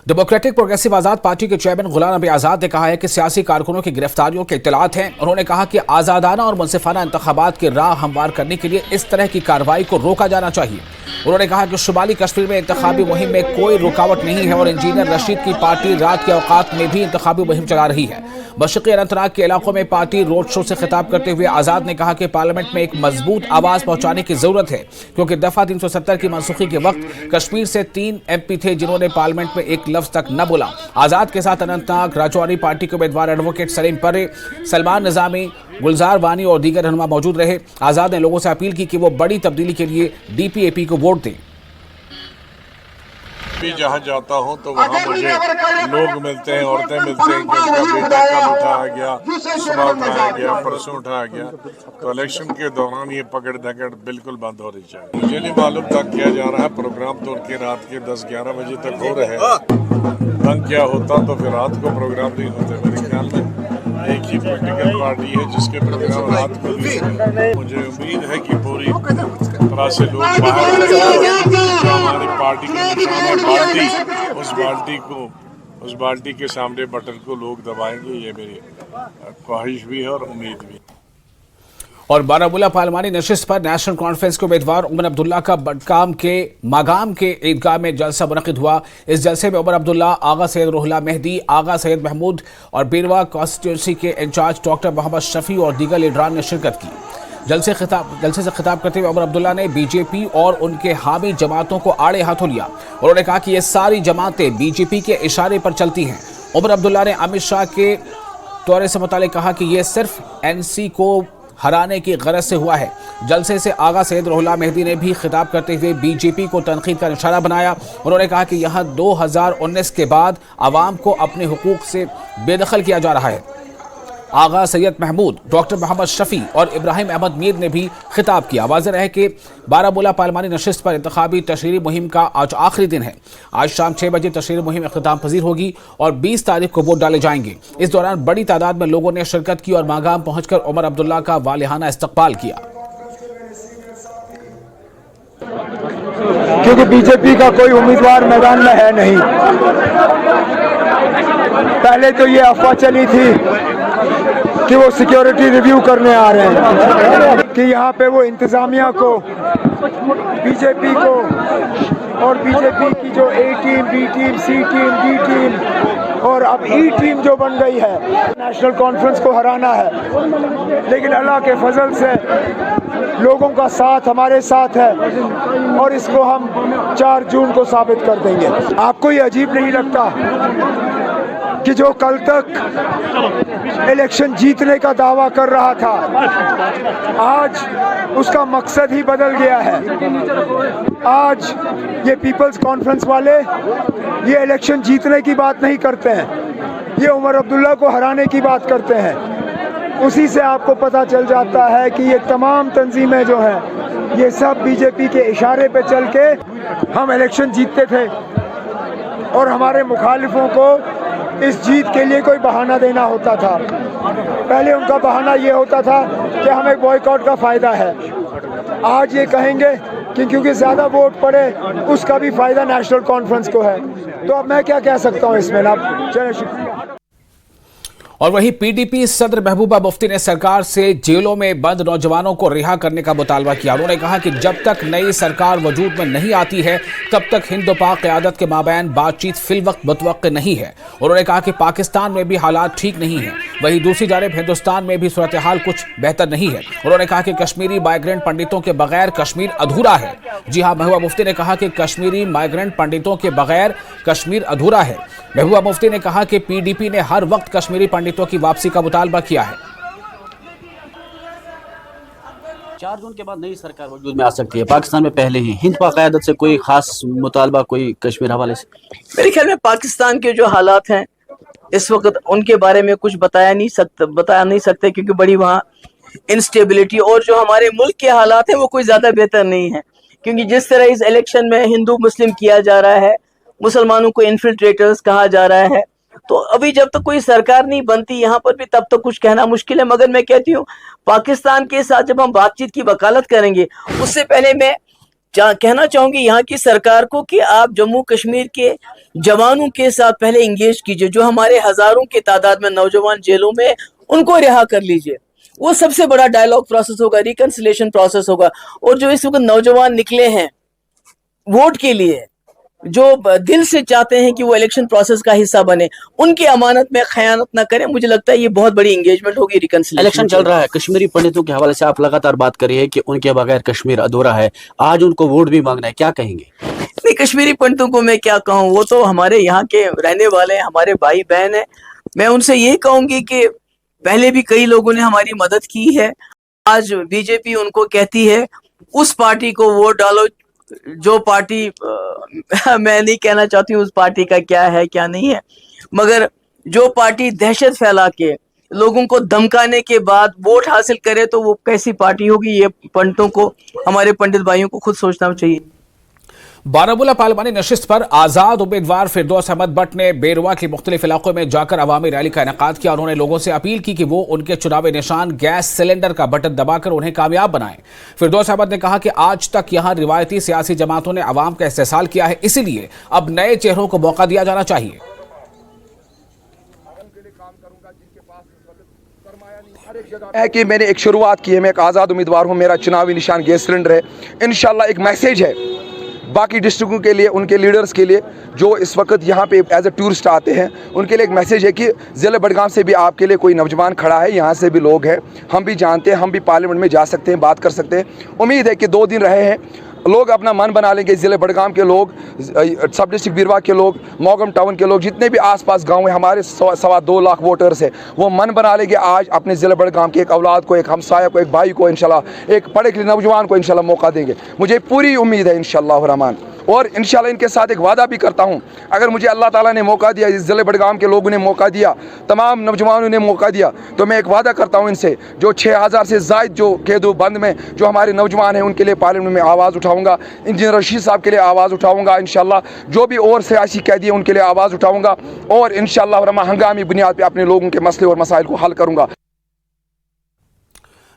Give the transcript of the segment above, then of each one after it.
Democratic progressive आजाद party के chairman Ghulam Nabi Azad ने कहा है कि सियासी कारकुनों की गिरफ्तारियों के इत्तलात हैं। उन्होंने कहा कि आजादाना और मुनसिफाना इंतखाबात की राह हमवार करने के लिए इस तरह की कार्रवाई को रोका जाना चाहिए। उन्होंने कहा कि शुमाली कश्मीर में इंतखाबी मुहिम में कोई रुकावट नहीं है और इंजीनियर रशीद की पार्टी रात के औकात में भी इंतखाबी मुहिम चला रही है। मशरक़ी अनंतनाग के इलाकों में पार्टी रोड शो से खिताब करते हुए आजाद ने कहा कि पार्लियामेंट में एक मजबूत आवाज पहुंचाने की जरूरत है, क्योंकि दफा 370 की मनसूखी के वक्त कश्मीर से 3 MP थे जिन्होंने पार्लियामेंट में एक लफ्ज तक न बोला। आजाद के साथ अनंतनाग राजौरी पार्टी के उम्मीदवार एडवोकेट सलीम पर्रे, सलमान निजामी, गुलजार वानी और दीगर रहनुमा मौजूद रहे। आजाद ने लोगों से अपील की कि वो बड़ी तब्दीली के लिए DPAP को वोट दें। भी जहाँ जाता हूँ तो वहाँ मुझे लोग मिलते हैं, औरतें मिलते हैं कि उनका बेटा कल उठाया गया, सुबह उठाया गया, परसों उठाया गया। तो इलेक्शन के दौरान ये पकड़ धकड़ बिल्कुल बंद होनी चाहिए। मुझे नहीं मालूम था किया जा रहा है प्रोग्राम, तो उनके रात के 10-11 बजे तक हो रहे हैं। तंग क्या होता तो फिर रात को प्रोग्राम नहीं होते। मेरे ख्याल में एक ही पॉलिटिकल पार्टी है जिसके प्रोग्राम रात को भी होते। मुझे उम्मीद है कि पूरी तरह से लोग बाहर जो हमारी पार्टी के निशान है बाल्टी, उस बाल्टी के सामने बटन को लोग दबाएंगे। ये मेरी ख्वाहिश भी है और उम्मीद भी। और बारामूला पार्लिमानी नशिस्त पर नेशनल कॉन्फ्रेंस के उम्मीदवार उमर अब्दुल्ला का बडगाम के मागाम के ईदगाह में जलसा मुनक़िद हुआ। इस जलसे में उमर अब्दुल्ला, आगा सैयद रुहुल्ला मेहदी, आगा सैयद महमूद और बीरवा कॉन्स्टिट्यूंसी के इंचार्ज डॉक्टर मोहम्मद शफी और दीगर लीडरान ने शिरकत की। जलसे से खिताब करते हुए उमर अब्दुल्ला ने BJP और उनके हामी जमातों को आड़े हाथों लिया। उन्होंने कहा कि ये सारी जमातें BJP के इशारे पर चलती हैं। उमर अब्दुल्ला ने अमित शाह के दौरे से मुतालिक कहा कि यह सिर्फ NC को हराने की गरज से हुआ है। जलसे से आगा सैयद रुहुल्ला मेहदी ने भी खिताब करते हुए BJP को तनकीद का निशाना बनाया। उन्होंने कहा कि यहाँ 2019 के बाद आवाम को अपने हुकूक से बेदखल किया जा रहा है। आगा सैयद महमूद, डॉक्टर मोहम्मद शफी और इब्राहिम अहमद मीर ने भी खिताब किया। वाज़ेह है कि बारामूला पार्लिमानी नशिस्त पर इंतखाबी तशरीरी मुहिम का आज आखिरी दिन है। आज शाम 6 बजे तशरीरी मुहिम इख्तिताम पजीर होगी और 20 तारीख को वोट डाले जाएंगे। इस दौरान बड़ी तादाद में लोगों ने शिरकत की और मागाम पहुंचकर उमर अब्दुल्ला का वालिहाना इस्तकबाल किया। क्योंकि BJP का कोई उम्मीदवार मैदान में है नहीं। पहले तो ये अफवाह चली थी कि वो सिक्योरिटी रिव्यू करने आ रहे हैं, कि यहाँ पे वो इंतजामिया को, BJP को और BJP की जो A team, B team, C team, D team और अब E टीम जो बन गई है, नेशनल कॉन्फ्रेंस को हराना है। लेकिन अल्लाह के फजल से लोगों का साथ हमारे साथ है और इसको हम 4 जून को साबित कर देंगे। आपको ये अजीब नहीं लगता कि जो कल तक इलेक्शन जीतने का दावा कर रहा था, आज उसका मकसद ही बदल गया है। आज ये पीपल्स कॉन्फ्रेंस वाले ये इलेक्शन जीतने की बात नहीं करते हैं, ये उमर अब्दुल्ला को हराने की बात करते हैं। उसी से आपको पता चल जाता है कि ये तमाम तंजीमें जो हैं, ये सब BJP के इशारे पे चल के हम इलेक्शन जीतते थे और हमारे मुखालिफों को इस जीत के लिए कोई बहाना देना होता था। पहले उनका बहाना ये होता था कि हमें बॉयकॉट का फ़ायदा है। आज ये कहेंगे कि क्योंकि ज़्यादा वोट पड़े उसका भी फ़ायदा नेशनल कॉन्फ्रेंस को है। तो अब मैं क्या कह सकता हूँ इसमें ना। चलिए, शुक्रिया। और वहीं PDP सदर महबूबा मुफ्ती ने सरकार से जेलों में बंद नौजवानों को रिहा करने का मुतालबा किया। उन्होंने कहा कि जब तक नई सरकार वजूद में नहीं आती है तब तक हिंद पाक क़यादत के माबैन बातचीत फिलवक्त मुतवक्किल नहीं है। उन्होंने कहा कि पाकिस्तान में भी हालात ठीक नहीं है, वहीं दूसरी जानिब हिंदुस्तान में भी सूरत हाल कुछ बेहतर नहीं है। उन्होंने कहा कि कश्मीरी माइग्रेंट पंडितों के बगैर कश्मीर अधूरा है। जी हाँ, महबूबा मुफ्ती ने कहा कि कश्मीरी माइग्रेंट पंडितों के बगैर कश्मीर अधूरा है। महबूबा मुफ्ती ने कहा कि PDP ने हर वक्त कश्मीरी पंडितों की वापसी का मुतालबा किया है। 4 जून के बाद नई सरकार वजूद में आ सकती है। पाकिस्तान में पहले ही हिंद पाक क़यादत से कोई खास मुतालबा कोई कश्मीर हवाले से? मेरे ख्याल में पाकिस्तान के जो हालात हैं इस वक्त उनके बारे में कुछ बता नहीं सकते क्योंकि बड़ी वहाँ इंस्टेबिलिटी और जो हमारे मुल्क के हालात हैं वो कोई ज़्यादा बेहतर नहीं है। क्योंकि जिस तरह इस इलेक्शन में हिंदू मुस्लिम किया जा रहा है, मुसलमानों को इन्फिल्ट्रेटर्स कहा जा रहा है, तो अभी जब तक कोई सरकार नहीं बनती यहाँ पर भी तब तक कुछ कहना मुश्किल है। मगर मैं कहती हूँ पाकिस्तान के साथ जब हम बातचीत की वकालत करेंगे उससे पहले मैं कहना चाहूंगी यहाँ की सरकार को कि आप जम्मू कश्मीर के जवानों के साथ पहले इंगेज कीजिए। जो हमारे हजारों की तादाद में नौजवान जेलों में, उनको रिहा कर लीजिए। वो सबसे बड़ा डायलॉग प्रोसेस होगा, रिकंसिलिएशन प्रोसेस होगा। और जो इस वक्त नौजवान निकले हैं वोट के लिए, जो दिल से चाहते हैं कि वो इलेक्शन प्रोसेस का हिस्सा बने, उनकी अमानत में खयानत ना करें। मुझे लगता है ये बहुत बड़ी एंगेजमेंट होगी रिकंसिलिएशन। इलेक्शन चल रहा है, कश्मीरी पंडितों के हवाले से आप लगातार बात कर रही है कि उनके बगैर कश्मीर अधूरा है, आज उनको वोट भी मांगना है, क्या कहेंगे? नहीं, कश्मीरी पंडितों को मैं क्या कहूँ, वो तो हमारे यहाँ के रहने वाले हैं, हमारे भाई बहन हैं। मैं उनसे यही कहूंगी कि पहले भी कई लोगों ने हमारी मदद की है। आज बीजेपी उनको कहती है उस पार्टी को वोट डालो जो पार्टी मैं नहीं कहना चाहती उस पार्टी का क्या है क्या नहीं है, मगर जो पार्टी दहशत फैला के लोगों को धमकाने के बाद वोट हासिल करे तो वो कैसी पार्टी होगी, ये पंडितों को, हमारे पंडित भाइयों को खुद सोचना चाहिए। बारामूला पार्लिमानी नशिस्त पर आजाद उम्मीदवार फिरदौस अहमद भट्ट ने बेरवा के मुख्तलिफ इलाकों में जाकर अवामी रैली का इनेकाद किया। उन्होंने लोगों से अपील की कि वो उनके चुनावी निशान गैस सिलेंडर का बटन दबाकर उन्हें कामयाब बनाएं। फिरदौस अहमद ने कहा कि आज तक यहां रिवायती सियासी जमातों ने अवाम का इस्तेसाल किया है, इसीलिए अब नए चेहरों को मौका दिया जाना चाहिए। है कि मैंने एक शुरुआत की है, मैं एक आज़ाद उम्मीदवार हूं, मेरा चुनावी निशान गैस सिलेंडर है। इंशाल्लाह एक मैसेज है बाकी डिस्ट्रिक्टों के लिए, उनके लीडर्स के लिए जो इस वक्त यहाँ पे एज ए टूरिस्ट आते हैं, उनके लिए एक मैसेज है कि ज़िले बडगाम से भी आपके लिए कोई नौजवान खड़ा है, यहाँ से भी लोग हैं, हम भी जानते हैं, हम भी पार्लियामेंट में जा सकते हैं, बात कर सकते हैं। उम्मीद है कि 2 दिन रहे हैं, लोग अपना मन बना लेंगे। ज़िले बडगाम के लोग, सब डिस्ट्रिक्ट बिरवा के लोग, मोगम टाउन के लोग, जितने भी आसपास गांव हैं, हमारे 2.25 लाख वोटर्स हैं, वो मन बना लेंगे आज अपने ज़िले बडगाम के एक औलाद को, एक हमसाया को, एक भाई को, इंशाल्लाह एक पढ़े लिखे नौजवान को इंशाल्लाह मौका देंगे। मुझे पूरी उम्मीद है इंशाल्लाह रहमान। और इंशाल्लाह इनके साथ एक वादा भी करता हूँ, अगर मुझे अल्लाह ताला ने मौका दिया, इस ज़िले बडगाम के लोगों ने मौका दिया, तमाम नौजवानों ने मौका दिया, तो मैं एक वादा करता हूँ इनसे, जो 6000 से ज़ायद जो कैदो बंद में जो हमारे नौजवान हैं, उनके लिए पार्लियामेंट में आवाज़ उठाऊँगा। इंजीनियर रशीद साहब के लिए आवाज़ उठाऊँगा इंशाल्लाह, जो भी और सियासी कैदी हैं उनके लिए आवाज़ उठाऊँगा, और इंशाल्लाह रहमान हंगामी बुनियाद पर अपने लोगों के मसले और मसाइल को हल करूँगा।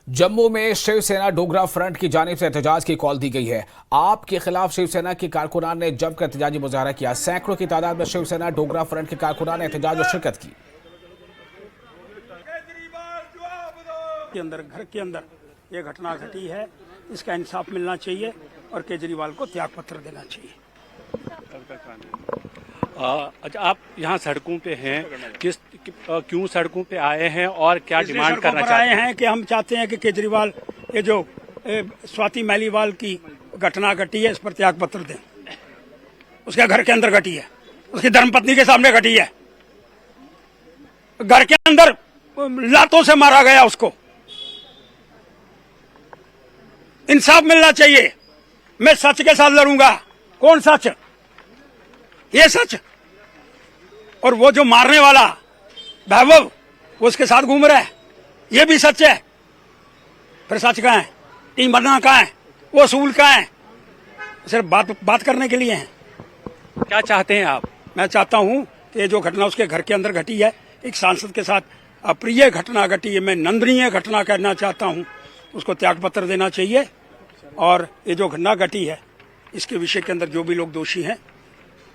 जम्मू में शिवसेना डोगरा फ्रंट की जानिब से एहतजाज की कॉल दी गई है। आप के खिलाफ शिवसेना के कारकुनान ने जमकर एहतजाजी मुजाहरा किया। सैकड़ों की तादाद में शिवसेना डोगरा फ्रंट के कारकुनान ने एहतजाज में शिरकत की। घर के अंदर ये घटना घटी है, इसका इंसाफ मिलना चाहिए और केजरीवाल को त्यागपत्र देना चाहिए। अच्छा, आप यहाँ सड़कों पे हैं, क्यों सड़कों पे आए हैं और क्या डिमांड करना चाहते हैं? आए हैं कि हम चाहते हैं कि केजरीवाल, ये जो स्वाति मैलीवाल की घटना घटी है, इस पर त्यागपत्र दें। उसके घर के अंदर घटी है, उसकी धर्मपत्नी के सामने घटी है, घर के अंदर लातों से मारा गया उसको। इंसाफ मिलना चाहिए। मैं सच के साथ लड़ूंगा। कौन सच? ये सच। और वो जो मारने वाला वैभव, वो उसके साथ घूम रहा है, ये भी सच है। फिर सच कहाँ है? टीम बनना कहाँ है? वो असूल कहाँ है? सिर्फ बात करने के लिए हैं। क्या चाहते हैं आप? मैं चाहता हूं कि जो घटना उसके घर के अंदर घटी है, एक सांसद के साथ अप्रिय घटना घटी है, मैं निंदनीय घटना कहना चाहता हूं, उसको त्यागपत्र देना चाहिए। और ये जो घटना घटी है, इसके विषय के अंदर जो भी लोग दोषी हैं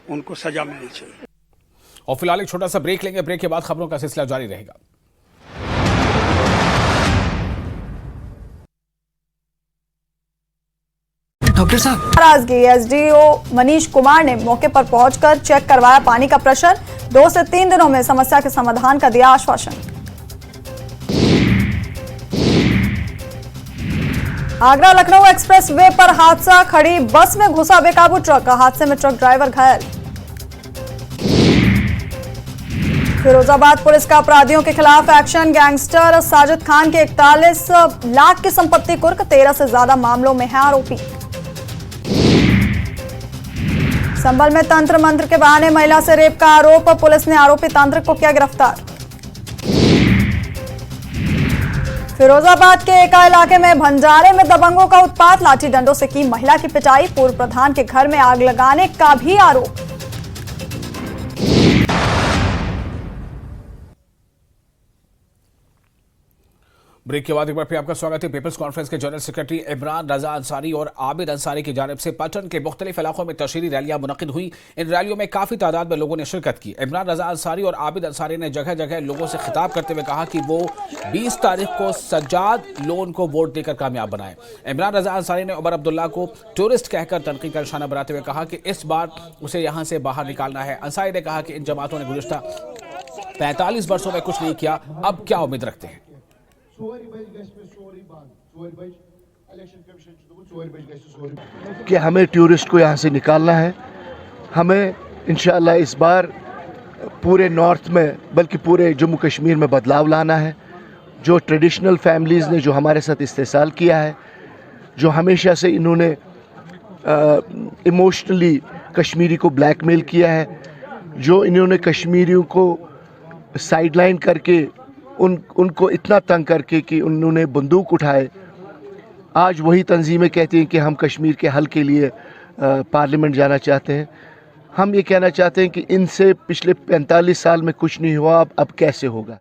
उनको सजा मिलनी चाहिए। और फिलहाल एक छोटा सा ब्रेक लेंगे, ब्रेक के बाद खबरों का सिलसिला जारी रहेगा। डॉक्टर साहब, नाराजगी एसडीओ मनीष कुमार ने मौके पर पहुंचकर चेक करवाया पानी का प्रेशर। 2 से 3 दिनों में समस्या के समाधान का दिया आश्वासन। आगरा लखनऊ एक्सप्रेस वे पर हादसा, खड़ी बस में घुसा बेकाबू ट्रक। हादसे में ट्रक ड्राइवर घायल। फिरोजाबाद पुलिस का अपराधियों के खिलाफ एक्शन। गैंगस्टर साजिद खान के 41 लाख की संपत्ति कुर्क। 13 से ज्यादा मामलों में है आरोपी। संभल में तंत्र मंत्र के बहाने महिला से रेप का आरोप। पुलिस ने आरोपी तांत्रिक को किया गिरफ्तार। फिरोजाबाद के एका इलाके में भंडारे में दबंगों का उत्पात। लाठी डंडों से की महिला की पिटाई। पूर्व प्रधान के घर में आग लगाने का भी आरोप। ब्रेक के बाद एक बार फिर आपका स्वागत है। पीपल्स कॉन्फ्रेंस के जनरल सेक्रेटरी इमरान रजा अंसारी और आबिद अंसारी की जानिब से पटन के मुख्तलिफ इलाकों में तशहीरी रैलियां मुनक्किद हुई। इन रैलियों में काफी तादाद में लोगों ने शिरकत की। इमरान रजा अंसारी और आबिद अंसारी ने जगह जगह लोगों से खिताब करते हुए कहा कि वो 20 तारीख को सज्जाद लोन को वोट देकर कामयाब बनाए। इमरान रजा अंसारी ने उमर अब्दुल्ला को टूरिस्ट कहकर तनकीद का निशाना बनाते हुए कहा कि इस बार उसे यहां से बाहर निकालना है। अंसारी ने कहा कि इन जमातों ने गुज़िश्ता 45 वर्षों में कुछ नहीं किया, अब क्या उम्मीद रखते हैं। कि हमें टूरिस्ट को यहाँ से निकालना है। हमें इंशाअल्लाह इस बार पूरे नॉर्थ में बल्कि पूरे जम्मू कश्मीर में बदलाव लाना है। जो ट्रेडिशनल फैमिलीज़ ने जो हमारे साथ इस्तेसाल किया है, जो हमेशा से इन्होंने इमोशनली कश्मीरी को ब्लैकमेल किया है, जो इन्होंने कश्मीरियों को साइडलाइन करके उनको इतना तंग करके कि उन्होंने बंदूक उठाए, आज वही तंजीमें कहती हैं कि हम कश्मीर के हल के लिए पार्लियामेंट जाना चाहते हैं। हम ये कहना चाहते हैं कि इनसे पिछले 45 साल में कुछ नहीं हुआ, अब कैसे होगा।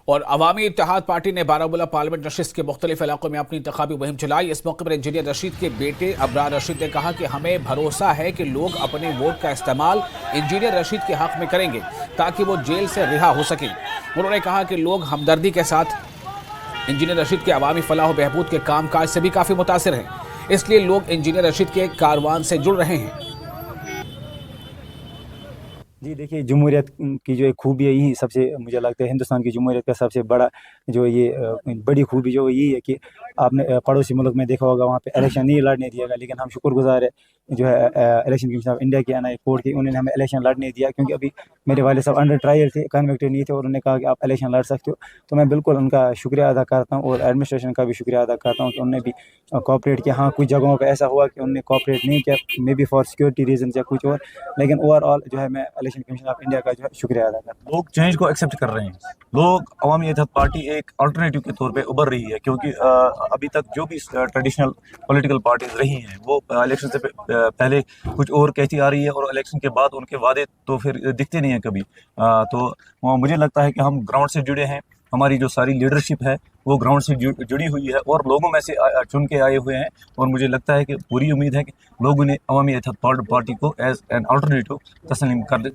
और अवामी इत्तेहाद पार्टी ने बारामूला पार्लियामेंट नशिस्त के मुख्तलिफ इलाकों में अपनी इंतखाबी मुहिम चलाई। इस मौके पर इंजीनियर रशीद के बेटे अबरार रशीद ने कहा कि हमें भरोसा है कि लोग अपने वोट का इस्तेमाल इंजीनियर रशीद के हक में करेंगे ताकि वो जेल से रिहा हो सके। उन्होंने कहा कि लोग हमदर्दी के साथ इंजीनियर रशीद के अवामी फलाह बहबूद के काम काज से भी काफ़ी मुतासिर हैं, इसलिए लोग इंजीनियर रशीद के कारवान से जुड़ रहे हैं। जी देखिए, जमहूरियत की जो एक खूबी है, यही सबसे मुझे लगता है हिंदुस्तान की जमहूरियत का सबसे बड़ा जो ये बड़ी खूबी जो यही है कि आपने पड़ोसी मुल्क में देखा होगा, वहाँ पे इलेक्शन नहीं लड़ने दिया गया, लेकिन हम शुक्रगुजार है जो है इलेक्शन कमीशन ऑफ इंडिया की NI कोर्ट की, उन्होंने हमें इलेक्शन लड़ने दिया। क्योंकि अभी मेरे वाले साहब अंडर ट्रायल थे, कन्विक्टेड नहीं थे, और उन्होंने कहा कि आप इलेक्शन लड़ सकते हो। तो मैं बिल्कुल उनका शुक्रिया अदा करता हूँ और एडमिनिस्ट्रेशन का भी शुक्रिया अदा करता हूँ कि उन्होंने भी कोऑपरेट किया। हाँ, कुछ जगहों पर ऐसा हुआ कि उन्होंने कोऑपरेट नहीं किया, may be for security reason या कुछ और, लेकिन ओवरऑल जो है मैं इलेक्शन कमीशन ऑफ इंडिया का जो है शुक्रिया अदा करता हूँ। लोग चेंज को एक्सेप्ट कर रहे हैं। लोग अवामी इत्तेहाद पार्टी एक अल्टरनेटिव के तौर पे उभर रही है, क्योंकि अभी तक जो भी ट्रेडिशनल पॉलिटिकल पार्टीज रही हैं वो इलेक्शन से पहले कुछ और कहती आ रही है, और इलेक्शन के बाद उनके वादे तो फिर दिखते नहीं हैं कभी। तो मुझे लगता है कि हम ग्राउंड से जुड़े हैं, हमारी जो सारी लीडरशिप है वो ग्राउंड से जुड़ी हुई है और लोगों में से चुन के आए हुए हैं। और मुझे लगता है कि पूरी उम्मीद है कि लोग उन्हें अवामी इत्तेहाद पार्टी को एज एन अल्टरनेटिव तस्लीम कर दे।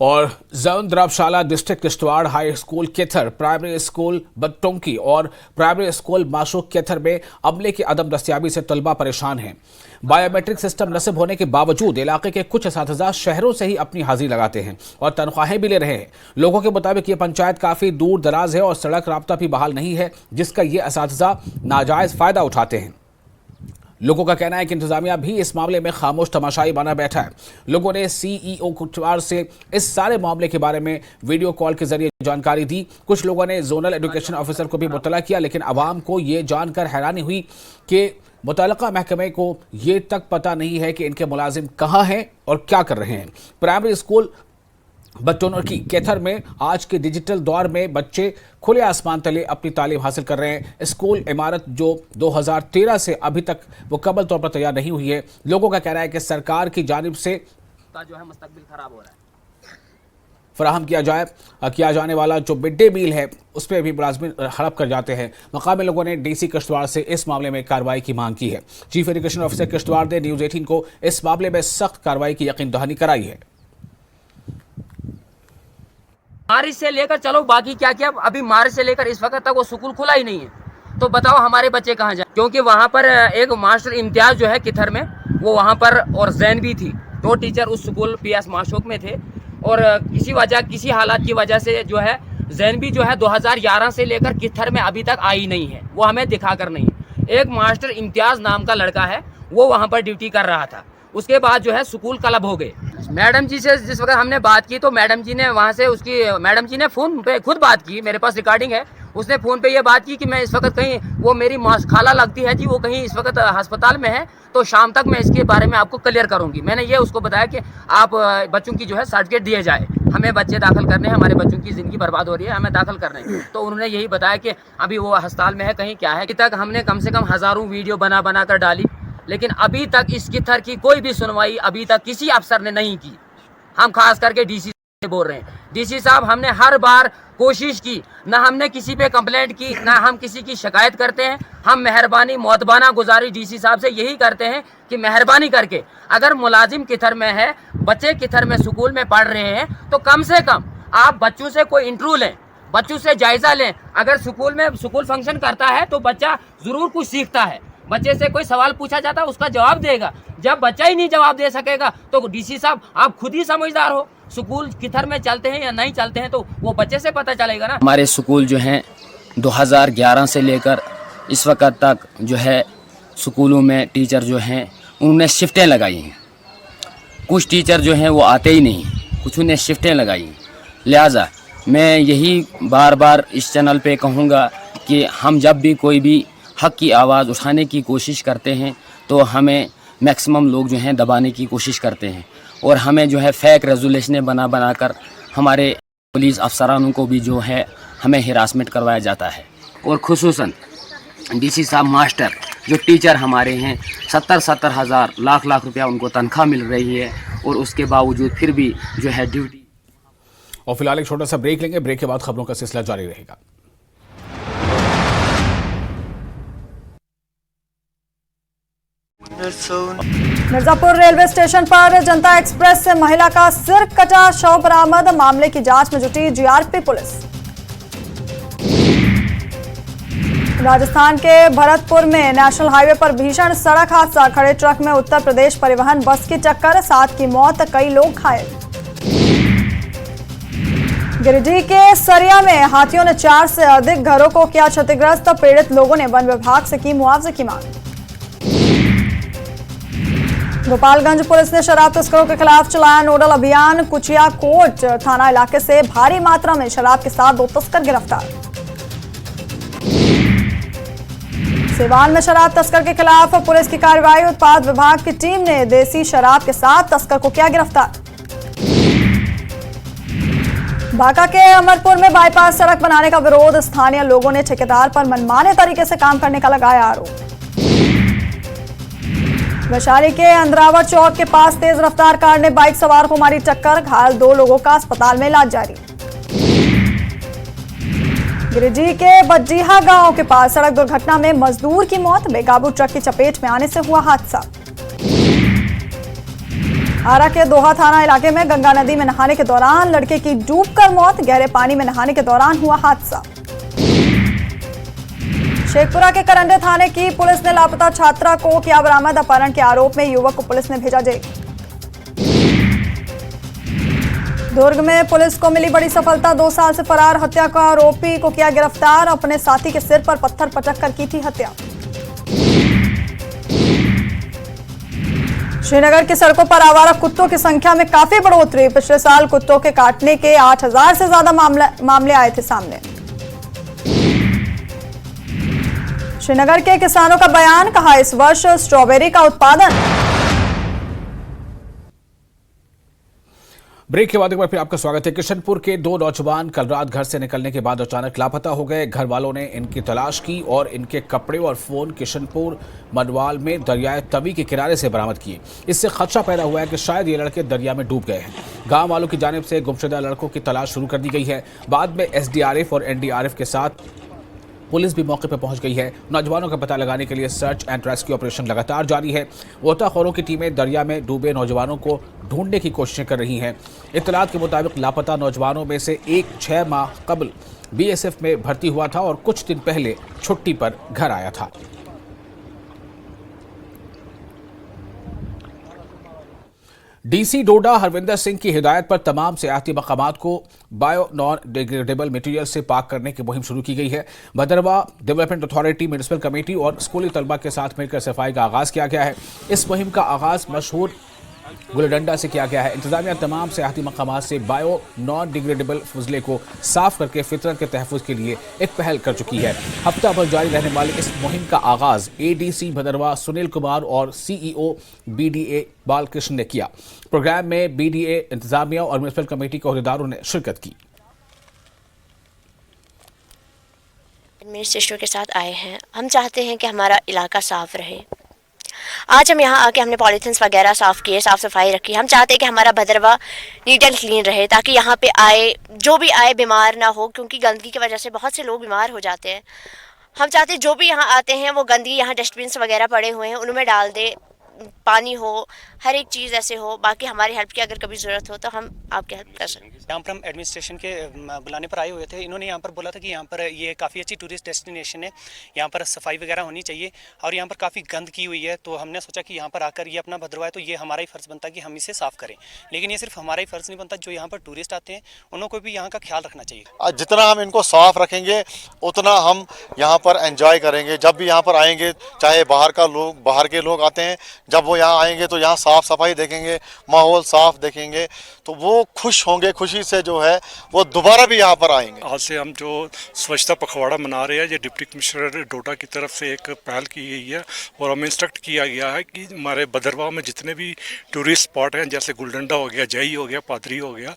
और zone Drabshalla district Kishtwar high school Kethar, primary school Battonki और प्राइमरी स्कूल माशूक केथर में अमले की अदम दस्तियाबी से तलबा परेशान हैं। बायोमेट्रिक सिस्टम नस्ब होने के बावजूद इलाके के कुछ असातिज़ा शहरों से ही अपनी हाजिरी लगाते हैं और तनख्वाहें भी ले रहे हैं। लोगों के मुताबिक ये पंचायत काफ़ी दूर दराज है और सड़क राब्ता भी बहाल नहीं है, जिसका ये असातिज़ा नाजायज़ फ़ायदा उठाते हैं। लोगों का कहना है कि इंतजामिया भी इस मामले में खामोश तमाशाई बना बैठा है। लोगों ने CEO कुटवार से इस सारे मामले के बारे में वीडियो कॉल के जरिए जानकारी दी। कुछ लोगों ने जोनल एजुकेशन ऑफिसर को भी मुतला किया, लेकिन आवाम को ये जानकर हैरानी हुई कि मुतल्लिका महकमे को ये तक पता नहीं है कि इनके मुलाजिम कहाँ हैं और क्या कर रहे हैं। प्राइमरी स्कूल बट्टोंकी केथर में आज के डिजिटल दौर में बच्चे खुले आसमान तले अपनी तालीम हासिल कर रहे हैं। स्कूल इमारत जो 2013 से अभी तक मुकम्मल तौर पर तैयार नहीं हुई है। लोगों का कहना है कि सरकार की जानिब से जो है मुस्तकबिल खराब हो रहा है, फराहम किया जाने वाला जो मिड डे मील है उस पर भी मुलाजिम हड़प कर जाते हैं। मकामी लोगों ने DC किश्तवाड़ से इस मामले में कार्रवाई की मांग की है। चीफ एजुकेशन ऑफिसर किश्तवाड़ ने न्यूज़ 18 को इस मामले में सख्त कार्रवाई की यकीन दहानी कराई है। मार्च से लेकर चलो बाकी क्या क्या, अभी मार्च से लेकर इस वक्त तक वो स्कूल खुला ही नहीं है। तो बताओ हमारे बच्चे कहाँ जाए, क्योंकि वहाँ पर एक मास्टर इम्तियाज जो है किथर में, वो वहाँ पर और जैन भी थी, 2 टीचर उस स्कूल PS माशूक में थे। और किसी हालात की वजह से जो है जैन भी जो है 2011 से लेकर किथर में अभी तक आई नहीं है, वो हमें दिखाकर नहीं है। एक मास्टर इम्तियाज नाम का लड़का है, वो वहाँ पर ड्यूटी कर रहा था। उसके बाद जो है स्कूल क्लब हो गए। मैडम जी से जिस वक्त हमने बात की तो मैडम जी ने वहाँ से मैडम जी ने फ़ोन पे खुद बात की, मेरे पास रिकॉर्डिंग है। उसने फ़ोन पे ये बात की कि मैं इस वक्त कहीं, वो मेरी खाला लगती है जी, वो कहीं इस वक्त अस्पताल में है, तो शाम तक मैं इसके बारे में आपको क्लियर करूँगी। मैंने ये उसको बताया कि आप बच्चों की जो है सर्टिफिकेट दिए जाए, हमें बच्चे दाखिल करने हैं, हमारे बच्चों की ज़िंदगी बर्बाद हो रही है, हमें दाखिल करने हैं। तो उन्होंने यही बताया कि अभी वो अस्पताल में है, कहीं क्या है। कि तक हमने कम से कम हज़ारों वीडियो बना कर डाली, लेकिन अभी तक इस किथर की कोई भी सुनवाई अभी तक किसी अफसर ने नहीं की। हम खास करके DC बोल रहे हैं। डीसी साहब, हमने हर बार कोशिश की, ना हमने किसी पे कंप्लेंट की, ना हम किसी की शिकायत करते हैं। हम मेहरबानी मोतबाना गुजारिश डीसी साहब से यही करते हैं कि मेहरबानी करके अगर मुलाजिम किथर में है, बच्चे किथर में स्कूल में पढ़ रहे हैं, तो कम से कम आप बच्चों से कोई इंटरव्यू लें, बच्चों से जायजा लें। अगर स्कूल में स्कूल फंक्शन करता है तो बच्चा जरूर कुछ सीखता है। बच्चे से कोई सवाल पूछा जाता है, उसका जवाब देगा। जब बच्चा ही नहीं जवाब दे सकेगा तो डीसी साहब आप खुद ही समझदार हो, स्कूल किधर में चलते हैं या नहीं चलते हैं तो वो बच्चे से पता चलेगा ना। हमारे स्कूल जो हैं 2011 से लेकर इस वक्त तक जो है स्कूलों में टीचर जो हैं उन्होंने शिफ्टें लगाई हैं। कुछ टीचर जो हैं वो आते ही नहीं, कुछ उन्हें शिफ्टें लगाई हैं। लिहाजा मैं यही बार बार इस चैनल पे कहूँगा कि हम जब भी कोई भी हक़ की आवाज़ उठाने की कोशिश करते हैं तो हमें मैक्सिमम लोग जो हैं दबाने की कोशिश करते हैं और हमें जो है फेक रेजोल्यूशनें बना कर हमारे पुलिस अफसरानों को भी जो है हमें हिरासमेंट करवाया जाता है। और खुसूसन डीसी साहब मास्टर जो टीचर हमारे हैं 70-70 हज़ार लाख रुपया उनको तनख्वाह मिल रही है और उसके बावजूद फिर भी जो है ड्यूटी। और फिलहाल एक छोटा सा ब्रेक लेंगे, ब्रेक के बाद खबरों का सिलसिला जारी रहेगा। मिर्जापुर रेलवे स्टेशन पर जनता एक्सप्रेस से महिला का सिर कटा शव बरामद, मामले की जांच में जुटी जीआरपी पुलिस। राजस्थान के भरतपुर में नेशनल हाईवे पर भीषण सड़क हादसा, खड़े ट्रक में उत्तर प्रदेश परिवहन बस की टक्कर, 7 की मौत, कई लोग घायल। गिरिडीह के सरिया में हाथियों ने 4 से अधिक घरों को किया क्षतिग्रस्त, पीड़ित लोगों ने वन विभाग से की मुआवजे की मांग। गोपालगंज पुलिस ने शराब तस्करों के खिलाफ चलाया नोडल अभियान, कुचिया कोट थाना इलाके से भारी मात्रा में शराब के साथ 2 तस्कर गिरफ्तार। सिवान में शराब तस्कर के खिलाफ पुलिस की कार्रवाई, उत्पाद विभाग की टीम ने देसी शराब के साथ तस्कर को किया गिरफ्तार। बांका के अमरपुर में बाईपास सड़क बनाने का विरोध, स्थानीय लोगों ने ठेकेदार पर मनमाने तरीके से काम करने का लगाया आरोप। वैशाली के अंद्रावर चौक के पास तेज रफ्तार कार ने बाइक सवार को मारी टक्कर, घायल 2 लोगों का अस्पताल में इलाज जारी। गिरिडीह के बज्जीहा गांव के पास सड़क दुर्घटना में मजदूर की मौत, बेकाबू ट्रक की चपेट में आने से हुआ हादसा। आरा के दोहा थाना इलाके में गंगा नदी में नहाने के दौरान लड़के की डूबकर मौत, गहरे पानी में नहाने के दौरान हुआ हादसा। शेखपुरा के करंडे थाने की पुलिस ने लापता छात्रा को किया बरामद, अपहरण के आरोप में युवक को पुलिस ने भेजा जेल। दुर्ग में पुलिस को मिली बड़ी सफलता, 2 साल से फरार हत्या का आरोपी को किया गिरफ्तार, अपने साथी के सिर पर पत्थर पटक कर की थी हत्या। श्रीनगर की सड़कों पर आवारा कुत्तों की संख्या में काफी बढ़ोतरी, पिछले साल कुत्तों के काटने के 8000 से ज्यादा मामले आए थे सामने। श्रीनगर के किसानों का बयान, कहा इस वर्ष स्ट्रॉबेरी का उत्पादन। ब्रेक के बाद एक बार फिर आपका स्वागत है। किशनपुर के 2 नौजवान कल रात घर से निकलने के बाद अचानक लापता हो गए। घर वालों ने इनकी तलाश की और इनके कपड़े और फोन किशनपुर मनवाल में दरियाए तवी के किनारे से बरामद किए। इससे खदशा पैदा हुआ है कि शायद ये लड़के दरिया में डूब गए हैं। गांव वालों की जानिब से गुमशुदा लड़कों की तलाश शुरू कर दी गई है। बाद में एसडीआरएफ और एनडीआरएफ के साथ पुलिस भी मौके पर पहुंच गई है। नौजवानों का पता लगाने के लिए सर्च एंड रेस्क्यू ऑपरेशन लगातार जारी है। गोताखोरों की टीमें दरिया में डूबे नौजवानों को ढूंढने की कोशिशें कर रही हैं। इत्तलात के मुताबिक लापता नौजवानों में से एक 6 माह कबल बीएसएफ में भर्ती हुआ था और कुछ दिन पहले छुट्टी पर घर आया था। डीसी डोडा हरविंदर सिंह की हिदायत पर तमाम सियाहती मकामात को बायो नॉन डिग्रेडेबल मटीरियल से पाक करने की मुहिम शुरू की गई है। Bhaderwah development authority, municipal committee और स्कूली तलबा के साथ मिलकर सफाई का आगाज किया गया है। इस मुहिम का आगाज मशहूर गुलडंडा से किया गया है। इंतजामिया तमाम सियाहती मकामात से बायो नॉन डिग्रेडेबल फजले को साफ करके फितरत के तहफ़्फ़ुज़ के लिए एक पहल कर चुकी है। हफ्ता भर जारी रहने वाली इस मुहिम का आगाज़ एडीसी भदरवा सुनील कुमार और सीईओ बीडीए बालकृष्ण ने किया। प्रोग्राम में बीडीए, इंतजामिया और म्यूनिसिपल कमेटी के अहदेदारों ने शिरकत की। एडमिनिस्ट्रेटर के साथ आए हैं। हम चाहते हैं कि हमारा इलाका साफ रहे। आज हम यहाँ आके हमने पॉलीथीन्स वगैरह साफ़ किए, साफ़ सफाई रखी। हम चाहते हैं कि हमारा भदरवा नीट एंड क्लीन रहे, ताकि यहाँ पे आए जो भी आए बीमार ना हो, क्योंकि गंदगी की वजह से बहुत से लोग बीमार हो जाते हैं। हम चाहते हैं जो भी यहाँ आते हैं वो गंदगी, यहाँ डस्टबिन्स वगैरह पड़े हुए हैं उनमें डाल दे, पानी हो, हर एक चीज़ ऐसे हो। बाकी हमारी हेल्प की अगर कभी ज़रूरत हो तो हम आपकी हेल्प कर सकते हैं। यहाँ पर हम एडमिनिस्ट्रेशन के बुलाने पर आए हुए थे। इन्होंने यहाँ पर बोला था कि यहाँ पर ये काफ़ी अच्छी टूरिस्ट डेस्टिनेशन है, यहाँ पर सफाई वगैरह होनी चाहिए और यहाँ पर काफ़ी गंद की हुई है। तो हमने सोचा कि यहाँ पर आकर ये अपना भद्रवा है तो ये हमारा ही फ़र्ज़ बनता है कि हम इसे साफ़ करें। लेकिन ये सिर्फ हमारा ही फ़र्ज़ नहीं बनता, जो यहाँ पर टूरिस्ट आते हैं उनको भी यहाँ का ख्याल रखना चाहिए। जितना हम इनको साफ़ रखेंगे उतना हम यहाँ पर एंजॉय करेंगे। जब भी यहाँ पर आएंगे, चाहे बाहर के लोग आते हैं, जब वो यहाँ आएंगे तो यहाँ साफ़ सफाई देखेंगे, माहौल साफ़ देखेंगे तो वो खुश होंगे। खुशी से जो है वो दोबारा भी यहाँ पर आएंगे। आज से हम जो स्वच्छता पखवाड़ा मना रहे हैं, ये डिप्टी कमिश्नर डोडा की तरफ से एक पहल की गई है और हमें इंस्ट्रक्ट किया गया है कि हमारे भद्रवाह में जितने भी टूरिस्ट स्पॉट हैं, जैसे गुलडंडा हो गया, जई हो गया, पादरी हो गया,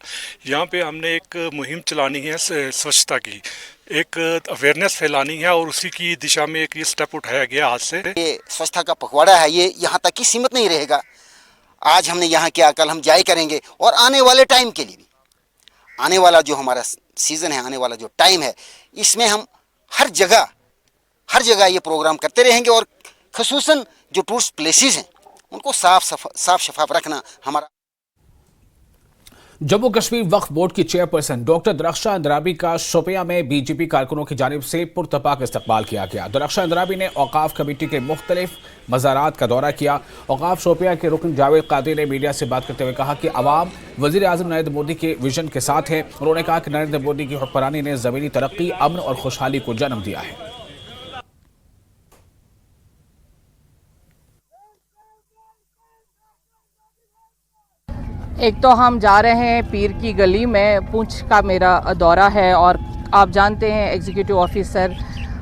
यहाँ पे हमने एक मुहिम चलानी है स्वच्छता की, एक अवेयरनेस फैलानी है और उसी की दिशा में एक ये स्टेप उठाया गया आज से। ये स्वच्छता का पखवाड़ा है, ये यहाँ तक ही सीमित नहीं रहेगा। आज हमने यहाँ किया, कल हम जाए करेंगे और आने वाले टाइम के लिए भी, आने वाला जो हमारा सीज़न है, आने वाला जो टाइम है, इसमें हम हर जगह ये प्रोग्राम करते रहेंगे और ख़ुसूसन जो टूरिस्ट प्लेसेस हैं उनको साफ शफाफ रखना हमारा। जम्मू कश्मीर वक्फ बोर्ड की चेयरपर्सन डॉक्टर दरख्शां अंद्राबी का शोपियां में बीजेपी कारकुनों की जानिब से पुरतपाक इस्तकबाल किया गया। दरख्शां अंद्राबी ने औकाफ कमेटी के मुख्तलिफ मज़ारात का दौरा किया। औकाफ शोपियां के रुकन जावेद कादरी ने मीडिया से बात करते हुए कहा कि अवाम वज़ीर आज़म नरेंद्र मोदी के विजन के साथ है। उन्होंने कहा कि नरेंद्र मोदी की हुक्मरानी ने ज़मीनी तरक्की, अमन और खुशहाली को जन्म दिया है। एक तो हम जा रहे हैं पीर की गली में, पूंछ का मेरा दौरा है और आप जानते हैं एग्जीक्यूटिव ऑफिसर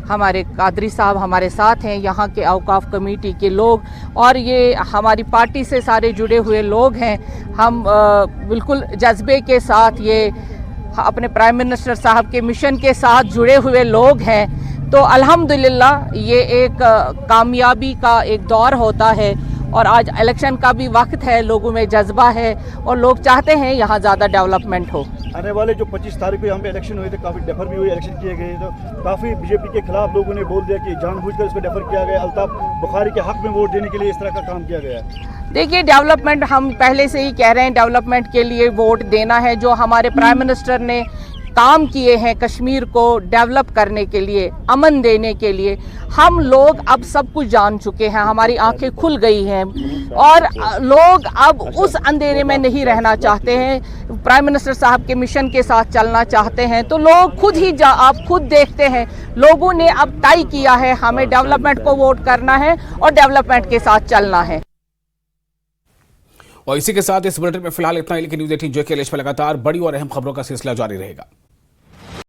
हमारे कादरी साहब हमारे साथ हैं, यहाँ के औकाफ कमेटी के लोग और ये हमारी पार्टी से सारे जुड़े हुए लोग हैं। हम बिल्कुल जज्बे के साथ ये अपने प्राइम मिनिस्टर साहब के मिशन के साथ जुड़े हुए लोग हैं। तो अल्हम्दुलिल्लाह ये एक कामयाबी का एक दौर होता है और आज इलेक्शन का भी वक्त है, लोगों में जज्बा है और लोग चाहते हैं यहाँ ज़्यादा डेवलपमेंट हो। आने वाले जो 25 तारीख को यहाँ पे इलेक्शन हुए थे, काफ़ी डेफर भी हुए, इलेक्शन किए गए, तो काफ़ी बीजेपी के खिलाफ लोगों ने बोल दिया कि जानबूझकर इसको डेफर किया गया, अल्ताफ बुखारी के हक में वोट देने के लिए इस तरह का काम किया गया है। देखिए, डेवलपमेंट हम पहले से ही कह रहे हैं, डेवलपमेंट के लिए वोट देना है। जो हमारे प्राइम मिनिस्टर ने काम किए हैं कश्मीर को डेवलप करने के लिए, अमन देने के लिए, हम लोग अब सब कुछ जान चुके हैं, हमारी आंखें खुल गई हैं और लोग अब उस अंधेरे में नहीं रहना चाहते हैं, प्राइम मिनिस्टर साहब के मिशन के साथ चलना चाहते हैं। तो लोग खुद ही आप खुद देखते हैं, लोगों ने अब तय किया है हमें डेवलपमेंट को वोट करना है और डेवलपमेंट के साथ चलना है। और इसी के साथ इस बुलेटिन में फिलहाल इतना ही, लेकिन न्यूज़ 18 JK में लगातार बड़ी और अहम खबरों का सिलसिला जारी रहेगा।